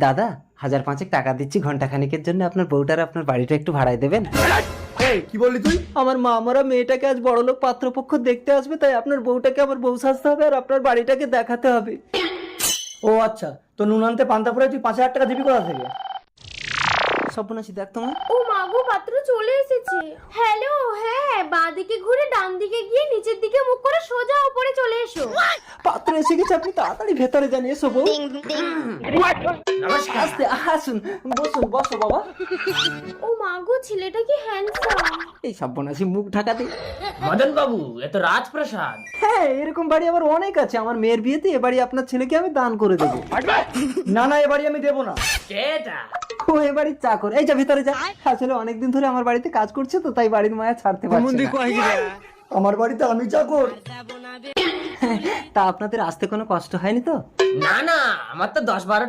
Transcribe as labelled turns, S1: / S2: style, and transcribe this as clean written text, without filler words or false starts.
S1: দাদা 1000 টাকা দিচ্ছি ঘন্টা খানিকের জন্য, আপনার বউটার আপনার বাড়িটা একটু ভাড়ায় দেবেন?
S2: এই কি বললি তুই?
S1: আমার মা মরা মেয়েটাকে আজ বড়লোক পাত্রপক্ষ দেখতে আসবে, তাই আপনার বউটাকে আমার বউ সাজতে হবে আর আপনার বাড়িটাকে দেখাতে হবে।
S2: ও আচ্ছা, তো নুন আনতে পান্তা পরে তুই 5000 টাকা দিবি কোথা থেকে?
S1: সর্বনাশী, দেখ তোমার
S3: ও মাগো, পাত্র চলে এসেছে। হ্যালো, হ্যাঁ, বাঁ দিকে ঘুরে ডান দিকে গিয়ে নিচের দিকে মুখ করে সোজা উপরে চলে এসো।
S1: পাত্র এসে গেছে, আপনি তাড়াতাড়ি ভেতরে যান। এসো বউ। আস্তে, আসুন, বসুন, বসো বাবা।
S3: ও মাগো, ছেলেটা কি হ্যান্ডসাম।
S1: এই সর্বনাশী, মুখ ঢাকাতে।
S4: মদন বাবু, এ তো রাজপ্রাসাদ।
S1: হ্যাঁ, এরকম বাড়ি আমার অনেক আছে। আমার মেয়ের বিয়েতে এ বাড়ি আপনার ছেলেকে আমি দান করে দেবো।
S2: না না, এ বাড়ি আমি দেবো না।
S4: কেটা?
S1: ও এ বাড়ির চাকর। এই যা ভিতরে যা। আসলে অনেকদিন ধরে আমার বাড়িতে কাজ করছে তো, তাই বাড়ির মায়া ছাড়তে পারছে না।
S2: আমার বাড়িতে আমি চাকর?
S1: তা আপনাদের আসতে কোনো কষ্ট হয়নি তো?
S4: না না, আমার তো 10-12